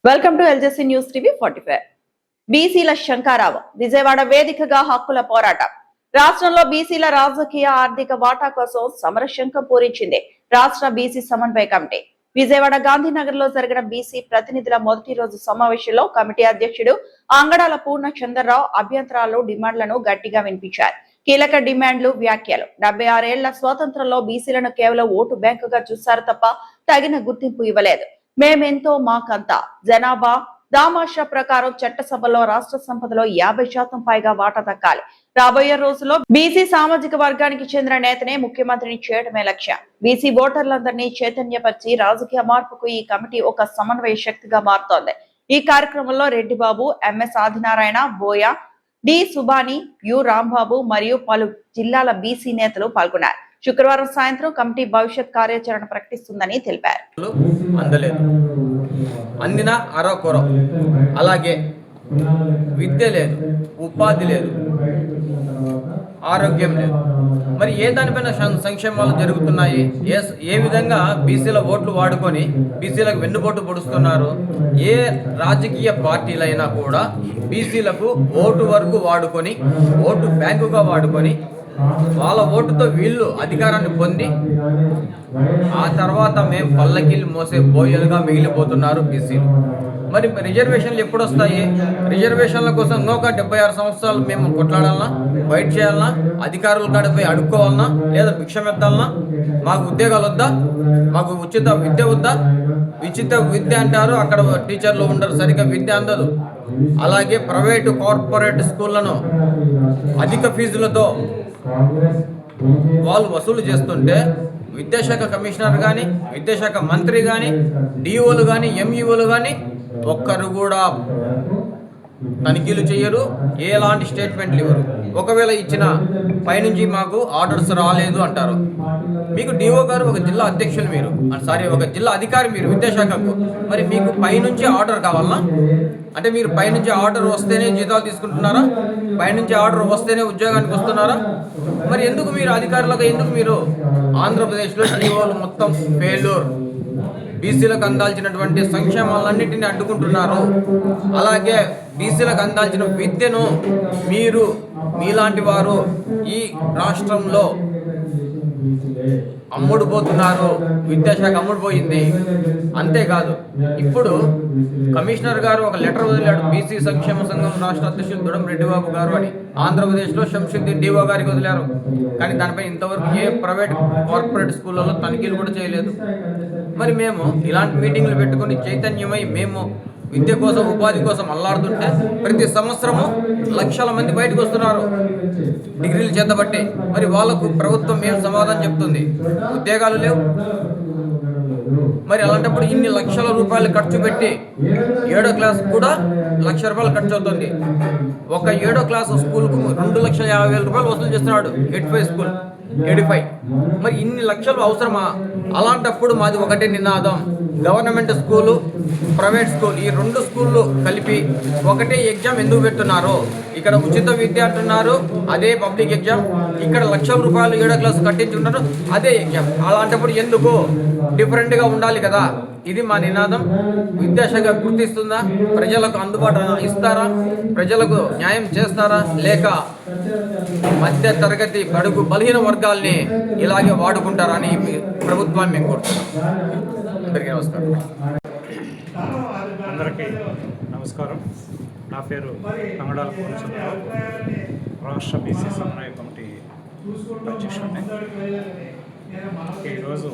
Welcome to LJC news TV 45. బీసీల శంకారావం విజయవాడ వేదికగా హక్కుల పోరాటం. రాష్ట్రంలో బీసీల రాజకీయ ఆర్థిక వాటా కోసం సమరశంఖం పూరించింది రాష్ట్ర బీసీ సమన్వయ కమిటీ. విజయవాడ గాంధీనగర్ లో జరిగిన బీసీ ప్రతినిధుల మొదటి రోజు సమావేశంలో కమిటీ అధ్యక్షుడు అంగడాల పూర్ణచంద్రరావు అభ్యంతరాలు డిమాండ్లను గట్టిగా వినిపించారు. కీలక డిమాండ్లు, వ్యాఖ్యలు. 76 ఏళ్ల స్వాతంత్రంలో బీసీలను కేవలం ఓటు బ్యాంకుగా చూశారు తప్ప తగిన గుర్తింపు ఇవ్వలేదు. మేమెంతో మాకంతా జనాభా దామాషా ప్రకారం చట్టసభలో రాష్ట్ర సంపదలో 50% పైగా వాటా దక్కాలి. రాబోయే రోజుల్లో బీసీ సామాజిక వర్గానికి చెందిన నేతనే ముఖ్యమంత్రిని చేయడమే లక్ష్యం. బీసీ ఓటర్లందరినీ చైతన్యపరిచి రాజకీయ మార్పుకు ఈ కమిటీ ఒక సమన్వయ శక్తిగా మారుతోంది. ఈ కార్యక్రమంలో Reddibabu, M S Adinarayana, Boya, D Subani, U Rambabu మరియు పలు జిల్లాల బీసీ నేతలు పాల్గొన్నారు. శుక్రవారం సాయంత్రం కమిటీ భవిష్యత్ కార్యాచరణ ప్రకటిస్తుందని తెలిపారు. అందిన అరకొర, అలాగే విద్య లేదు, ఉపాధి లేదు, ఆరోగ్యం లేదు. మరి ఏ దానిపైన సంక్షేమాలు జరుగుతున్నాయి? ఏ విధంగా బీసీల ఓట్లు వాడుకొని బీసీలకు వెన్నుపోటు పొడుస్తున్నారు? ఏ రాజకీయ పార్టీలైనా కూడా బీసీలకు ఓటు వరకు వాడుకొని, ఓటు బ్యాంకుగా వాడుకొని, వాళ్ళ ఓటుతో వీళ్ళు అధికారాన్ని పొంది ఆ తర్వాత మేము పల్లకిల్లు మోసే బోయలుగా మిగిలిపోతున్నారు బీసీలు. మరి రిజర్వేషన్లు ఎప్పుడు వస్తాయి? రిజర్వేషన్ల కోసం ఇంకొక 76 సంవత్సరాలు మేము కొట్లాడాలన్నా, ఫైట్ చేయాలన్నా, అధికారుల కాడిపై అడుక్కోవాలన్నా, లేదా భిక్షమెత్తాలన్నా? మాకు ఉద్యోగాలు వద్దా? మాకు ఉచిత విద్య వద్దా? ఉచిత విద్య అంటారు, అక్కడ టీచర్లు ఉండరు, సరిగ్గా విద్య అందదు. అలాగే ప్రైవేటు కార్పొరేట్ స్కూళ్లను అధిక ఫీజులతో వాళ్ళు వసూలు చేస్తుంటే విద్యాశాఖ కమిషనర్ కానీ, విద్యాశాఖ మంత్రి కానీ, డిఓలు కానీ, ఎంఈఓలు కానీ ఒక్కరు కూడా తనిఖీలు చేయరు, ఎలాంటి స్టేట్మెంట్లు ఇవ్వరు. ఒకవేళ ఇచ్చిన పైనుంచి మాకు ఆర్డర్స్ రాలేదు అంటారు. మీకు డిఓ గారు ఒక జిల్లా అధ్యక్షులు, మీరు ఒక జిల్లా అధికారి, మీరు విద్యాశాఖకు. మరి మీకు పైనుంచి ఆర్డర్ కావాలన్నా? అంటే మీరు పైనుంచి ఆర్డర్ వస్తేనే జీతాలు తీసుకుంటున్నారా? పైనుంచి ఆర్డర్ వస్తేనే ఉద్యోగానికి వస్తున్నారా? మరి ఎందుకు మీరు అధికారులుగా, ఎందుకు మీరు ఆంధ్రప్రదేశ్లో డిఓలు మొత్తం ఫెయిల్యూర్, బీసీలకు అందాల్సినటువంటి సంక్షేమాలన్నింటినీ అడ్డుకుంటున్నారు. అలాగే బీసీలకు అందాల్సిన విద్యను మీరు, మీలాంటి వారు ఈ రాష్ట్రంలో అమ్ముడుపోతున్నారు. విద్యాశాఖ అమ్ముడుపోయింది. అంతేకాదు, ఇప్పుడు కమిషనర్ గారు ఒక లెటర్ వదిలాడు, బీసీ సంక్షేమ సంఘం రాష్ట్ర అధ్యక్షులు దుడం రెడ్డిబాబు గారు అని. ఆంధ్రప్రదేశ్లో శంషుద్దీన్ డిఓ గారికి వదిలారు. కానీ దానిపై ఇంతవరకు ఏ ప్రైవేట్ కార్పొరేట్ స్కూళ్ళలో తనిఖీలు కూడా చేయలేదు. మరి మేము ఇలాంటి మీటింగ్లు పెట్టుకుని చైతన్యమై మేము విద్య కోసం, ఉపాధి కోసం అల్లాడుతుంటే ప్రతి సంవత్సరము లక్షల మంది బయటకు వస్తున్నారు డిగ్రీలు చేతబట్టి. మరి వాళ్ళకు ప్రభుత్వం ఏం సమాధానం చెప్తుంది? ఉద్యోగాలు లేవు. మరి అలాంటప్పుడు ఇన్ని లక్షల రూపాయలు ఖర్చు పెట్టి 7వ క్లాస్ కూడా ₹1,00,000 ఖర్చు అవుతుంది. ఒక 7వ క్లాస్ స్కూల్కు 2,50,000 రూపాయలు వసూలు చేస్తున్నాడు. 85 స్కూల్ 85. మరి ఇన్ని లక్షలు అవసరమా? అలాంటప్పుడు మాది ఒకటే నినాదం, గవర్నమెంట్ స్కూలు, ప్రైవేట్ స్కూల్, ఈ 2 స్కూళ్ళు కలిపి ఒకటే ఎగ్జామ్ ఎందుకు పెడుతున్నారు? ఇక్కడ ఉచిత విద్య అంటున్నారు, అదే పబ్లిక్ ఎగ్జామ్. ఇక్కడ ₹1,00,000 7వ క్లాస్ కట్టించున్నారు, అదే ఎగ్జామ్. అలాంటప్పుడు ఎందుకు డిఫరెంట్గా ఉండాలి కదా? ఇది మా నినాదం. విద్యాశాఖ గుర్తిస్తుందా? ప్రజలకు అందుబాటు ఇస్తారా? ప్రజలకు న్యాయం చేస్తారా? లేక మధ్య తరగతి బడుగు బలహీన వర్గాల్ని ఇలాగే వాడుకుంటారని ప్రభుత్వాన్ని మేము కోరుతున్నాం. అందరికీ నమస్కారం. అందరికీ నమస్కారం. నా పేరు అంగడాల పూర్ణచంద్రరావు, రాష్ట్ర బీసీ సమన్వయ కమిటీ అధ్యక్షుడిని. ఈరోజు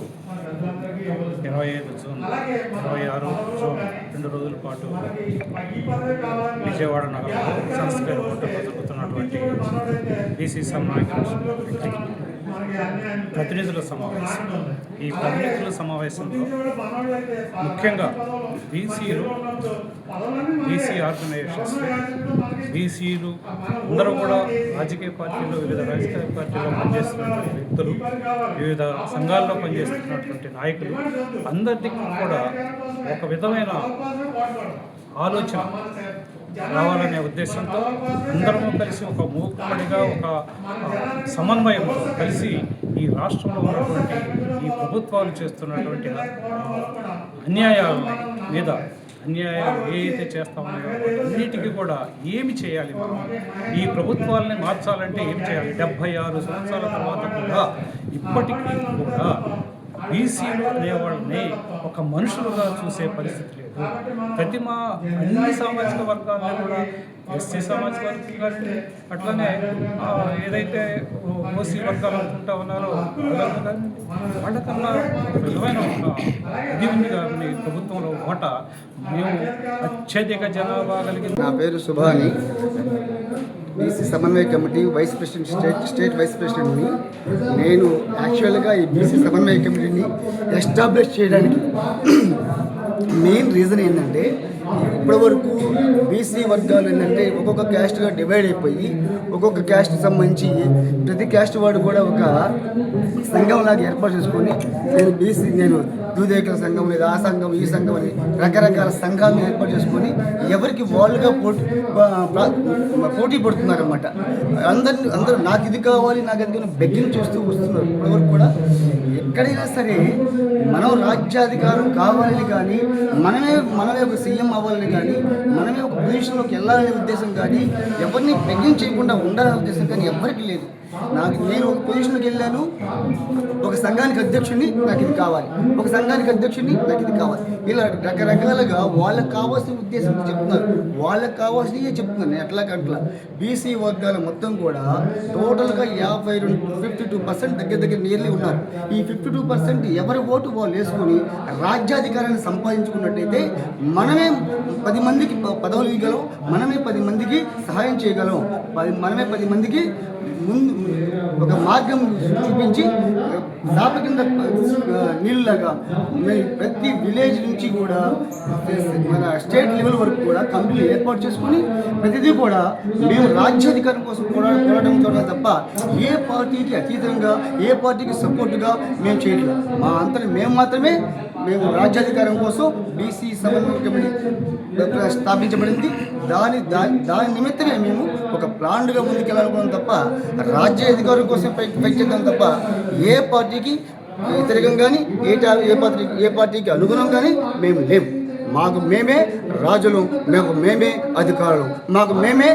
25 జూన్, 26 జూన్ 2 రోజుల పాటు విజయవాడ నగరంలో సంస్కరణ కోటలో జరుగుతున్నటువంటి బీసీ సమన్వయ కమిటీ ప్రతినిధుల సమావేశం. ఈ ప్రతినిధుల సమావేశంలో ముఖ్యంగా బీసీ ఆర్గనైజేషన్స్, బీసీలు అందరూ కూడా రాజకీయ పార్టీల్లో, వివిధ రాజకీయ పార్టీల్లో పనిచేస్తున్నటువంటి వ్యక్తులు, వివిధ సంఘాల్లో పనిచేస్తున్నటువంటి నాయకులు అందరికీ కూడా ఒక విధమైన ఆలోచన రావాలనే ఉద్దేశంతో అందరము కలిసి ఒక మూకుడిగా, ఒక సమన్వయంతో కలిసి ఈ రాష్ట్రంలో ఉన్నటువంటి ఈ ప్రభుత్వాలు చేస్తున్నటువంటి అన్యాయాల మీద అన్యాయాలు ఏదైతే చేస్తా ఉన్నాయో అన్నిటికీ కూడా ఏమి చేయాలి, మనం ఈ ప్రభుత్వాలని మార్చాలంటే ఏమి చేయాలి? 76 సంవత్సరాల తర్వాత కూడా ఇప్పటికీ కూడా బీసీలు అనేవాళ్ళని ఒక మనుషులుగా చూసే పరిస్థితి లేదు. అన్ని సామాజిక వర్గాలను కూడా ఎస్సీ సామాజిక వర్గాలు అట్లనే ఏదైతే ఓసీ వర్గాలు అనుకుంటా ఉన్నారో వాళ్ళకన్నా విలువైన ఇది ఉంది కానీ ప్రభుత్వంలో ఓట మేము అత్యధిక జనాభా కలిగి. నా పేరు సుభాని, బీసీ సమన్వయ committee vice president, state vice ప్రెసిడెంట్ని. నేను యాక్చువల్గా ఈ బీసీ సమన్వయ కమిటీని ఎస్టాబ్లిష్ చేయడానికి మెయిన్ రీజన్ ఏంటంటే, ఇప్పటివరకు బీసీ వర్గాలు ఏంటంటే ఒక్కొక్క క్యాస్ట్గా డివైడ్ అయిపోయి ఒక్కొక్క క్యాస్ట్ సంబంధించి ప్రతి క్యాస్ట్ వాడు కూడా ఒక సంఘంలాగా ఏర్పాటు చేసుకొని నేను దూదేకల సంఘం లేదా ఆ సంఘం ఈ సంఘం అని రకరకాల సంఘాలను ఏర్పాటు చేసుకొని ఎవరికి వాళ్ళుగా పోటీ పడుతున్నారన్నమాట. అందరూ నాకు ఇది కావాలి, నాకు అది బెగ్గింగ్ చేస్తూ వస్తున్నారు. ఇప్పటివరకు కూడా ఎక్కడైనా సరే మనం రాజ్యాధికారం కావాలని కానీ మనమే ఒక సీఎం అవ్వాలని కానీ మనమే ఒక పొజిషన్లోకి వెళ్ళాలనే ఉద్దేశం కానీ ఎవరిని బెగ్గింగ్ చేయకుండా ఉండాలనే ఉద్దేశం కానీ ఎవరికి లేదు. నేను ఒక పొజిషన్కి వెళ్ళాను, ఒక సంఘానికి అధ్యక్షుడిని నాకు ఇది కావాలి, ఒక సంఘానికి అధ్యక్షుడిని నాకు ఇది కావాలి, ఇలా రకరకాలుగా వాళ్ళకి కావాల్సిన ఉద్దేశం చెప్తున్నారు, వాళ్ళకి కావాల్సినవి చెప్తున్నారు. నేను అట్లా బీసీ వర్గాల మొత్తం కూడా టోటల్గా 52% దగ్గర నియర్లీ ఉన్నారు. ఈ 52% ఎవరి ఓటు వాళ్ళు వేసుకొని రాజ్యాధికారాన్ని సంపాదించుకున్నట్టయితే మనమే 10 మందికి పదవులు ఇవ్వగలం, మనమే 10 మందికి సహాయం చేయగలం, మనమే 10 మందికి ముందు ఒక మార్గం చూపించి దాప కింద నీళ్ళలాగా ప్రతి విలేజ్ నుంచి కూడా మన స్టేట్ లెవెల్ వరకు కూడా కమిటీలు ఏర్పాటు చేసుకుని ప్రతిదీ కూడా మేము రాజ్యాధికారం కోసం పోరాటం తప్ప ఏ పార్టీకి అతీతంగా ఏ పార్టీకి సపోర్టుగా మేము చేయట్లేదు. మా అంతా మేము రాజ్యాధికారం కోసం బీసీ సమన్వయ కమిటీ స్థాపించబడింది. దాని నిమిత్తమే మేము ఒక ప్లాన్గా ముందుకెళ్ళాలనుకున్నాం తప్ప రాజ్యాధికారం కోసం పైచేద్దాం తప్ప ఏ పార్టీకి వ్యతిరేకం కానీ ఏ పార్టీకి అనుగుణం కానీ మేము లేవు. మాకు మేమే రాజులు, మేమే అధికారులు, మాకు మేమే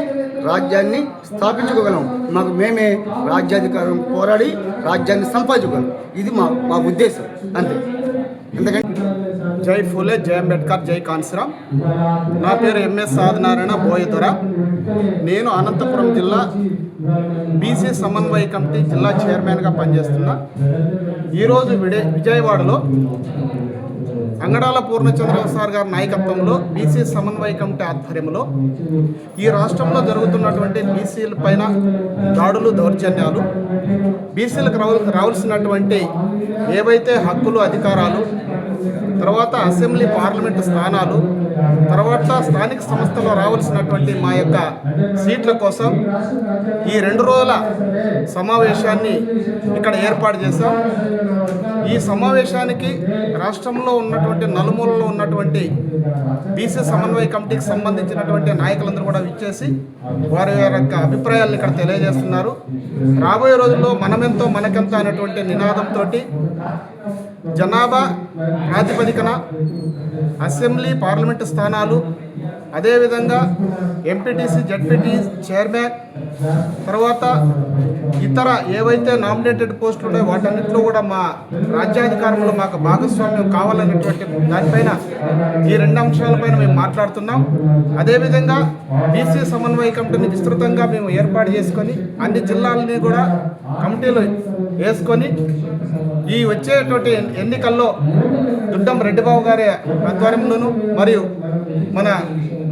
రాజ్యాన్ని స్థాపించుకోగలం, మాకు మేమే రాజ్యాధికారం పోరాడి రాజ్యాన్ని సంపాదించుకోగలం. ఇది మా ఉద్దేశం అంతే. ఎందుకంటే జై ఫూలే, జై అంబేద్కర్, జై కాన్సీరామ్. నా పేరు ఎంఎస్ సాధనారాయణ బోయదొర. నేను అనంతపురం జిల్లా బీసీ సమన్వయ కమిటీ జిల్లా చైర్మన్గా పనిచేస్తున్నా. ఈరోజు విజయవాడలో అంగడాల పూర్ణచంద్రరావు సార్ గారి నాయకత్వంలో బీసీ సమన్వయ కమిటీ ఆధ్వర్యంలో ఈ రాష్ట్రంలో జరుగుతున్నటువంటి బీసీల పైన దాడులు, దౌర్జన్యాలు, బీసీలకు రావాల్సినటువంటి ఏవైతే హక్కులు, అధికారాలు, తర్వాత అసెంబ్లీ పార్లమెంటు స్థానాలు, తర్వాత స్థానిక సంస్థలో రావాల్సినటువంటి మా యొక్క సీట్ల కోసం ఈ 2 రోజుల సమావేశాన్ని ఇక్కడ ఏర్పాటు చేశాం. ఈ సమావేశానికి రాష్ట్రంలో ఉన్నటువంటి నలుమూలలో ఉన్నటువంటి బీసీ సమన్వయ కమిటీకి సంబంధించినటువంటి నాయకులందరూ కూడా విచ్చేసి వారి యొక్క అభిప్రాయాలను ఇక్కడ తెలియజేస్తున్నారు. రాబోయే రోజుల్లో మనమెంతో మనకెంతో అనేటువంటి నినాదంతో జనాభా ప్రాతిపదికన అసెంబ్లీ పార్లమెంటు స్థానాలు, అదేవిధంగా ఎంపీటీసీ, జడ్పీటీ చైర్మన్, తర్వాత ఇతర ఏవైతే నామినేటెడ్ పోస్టులు ఉన్నాయో వాటన్నిటిలో కూడా మా రాజ్యాధికారంలో మాకు భాగస్వామ్యం కావాలనేటువంటి దానిపైన ఈ 2 అంశాలపైన మేము మాట్లాడుతున్నాం. అదేవిధంగా బీసీ సమన్వయ కమిటీని విస్తృతంగా మేము ఏర్పాటు చేసుకొని అన్ని జిల్లాలని కూడా కమిటీలు వేసుకొని ఈ వచ్చేటువంటి ఎన్నికల్లో దుడ్డం రెడ్డిబాబు గారి ఆధ్వర్యంలోనూ మరియు మన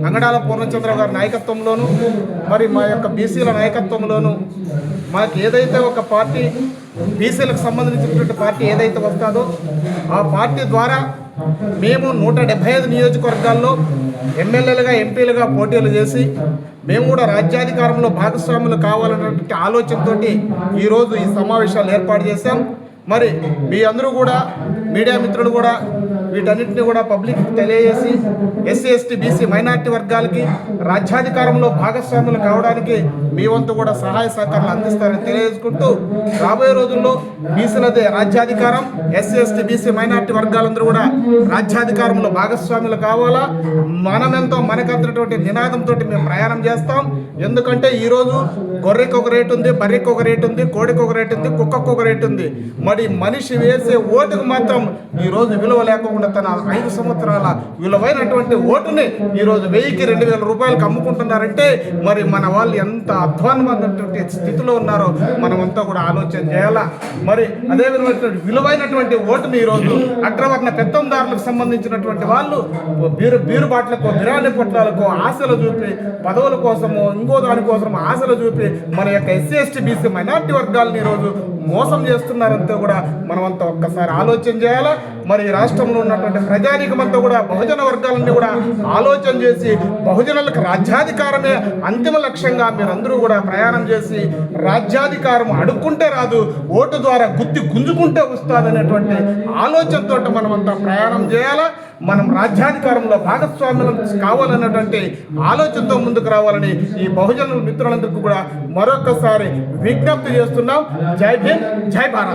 అంగడాల పూర్ణచంద్రరావు గారి నాయకత్వంలోనూ మరి మా యొక్క బీసీల నాయకత్వంలోనూ మాకు ఏదైతే ఒక పార్టీ బీసీలకు సంబంధించినటువంటి పార్టీ ఏదైతే వస్తుందో ఆ పార్టీ ద్వారా మేము 175 నియోజకవర్గాల్లో ఎమ్మెల్యేలుగా, ఎంపీలుగా పోటీలు చేసి మేము కూడా రాజ్యాధికారంలో భాగస్వాములు కావాలన్నటువంటి ఆలోచనతో ఈరోజు ఈ సమావేశాలు ఏర్పాటు చేశాం. మరి మీ అందరూ కూడా, మీడియా మిత్రులు కూడా వీటన్నిటిని కూడా పబ్లిక్ తెలియజేసి ఎస్సీ ఎస్టీ బీసీ మైనార్టీ వర్గాలకి రాజ్యాధికారంలో భాగస్వాములు కావడానికి మీ వంతు కూడా సహాయ సహకారాలు అందిస్తారని తెలియజేసుకుంటూ రాబోయే రోజుల్లో బీసీలదే రాజ్యాధికారం, ఎస్సీ ఎస్టీ బీసీ మైనార్టీ వర్గాలందరూ కూడా రాజ్యాధికారంలో భాగస్వాములు కావాలా, మనమెంతో మనకంతటువంటి నినాదంతో మేము ప్రయాణం చేస్తాం. ఎందుకంటే ఈరోజు గొర్రెకి ఒక రేటు ఉంది, బర్రెకి ఒక రేటు ఉంది, కోడికి ఒక రేటు ఉంది, కుక్కకు ఒక రేటు ఉంది. మరి మనిషి వేసే ఓటుకు మాత్రం ఈరోజు విలువ లేకుండా తన 5 సంవత్సరాల విలువైనటువంటి ఓటుని ఈరోజు 1000కి 2000 రూపాయలకు అమ్ముకుంటున్నారంటే మరి మన వాళ్ళు ఎంత అధ్వానమైనటువంటి స్థితిలో ఉన్నారో మనమంతా కూడా ఆలోచన చేయాలా. మరి అదే విలువైనటువంటి ఓటుని ఈరోజు అగ్రవర్ణ పెత్తందారులకు సంబంధించినటువంటి వాళ్ళు బీరు బాట్లకు, బిర్యానీ పొట్లాలకు ఆశలు చూపి, పదవుల కోసము ఇంకో దానికోసం ఆశలు చూపి మన యొక్క ఎస్సీ ఎస్టీ బీసీ మైనార్టీ వర్గాలను ఈరోజు మోసం చేస్తున్నారంతా కూడా మనమంతా ఒక్కసారి ఆలోచన చేయాలా. మరి ఈ రాష్ట్రంలో ఉన్నటువంటి ప్రజానీకమంతా కూడా బహుజన వర్గాలన్నీ కూడా ఆలోచన చేసి బహుజనులకు రాజ్యాధికారమే అంతిమ లక్ష్యంగా మీరందరూ కూడా ప్రయాణం చేసి రాజ్యాధికారం అడుక్కుంటే రాదు, ఓటు ద్వారా గుర్తి గుంజుకుంటే వస్తుందనేటువంటి ఆలోచనతో మనమంతా ప్రయాణం చేయాలా. మనం రాజ్యాధికారంలో భాగస్వామ్యం కావాలన్నటువంటి ఆలోచనతో ముందుకు రావాలని ఈ బహుజనుల మిత్రులందరికీ కూడా మరొకసారి విజ్ఞప్తి చేస్తున్నాం. జై భీమ్, జై భారత్.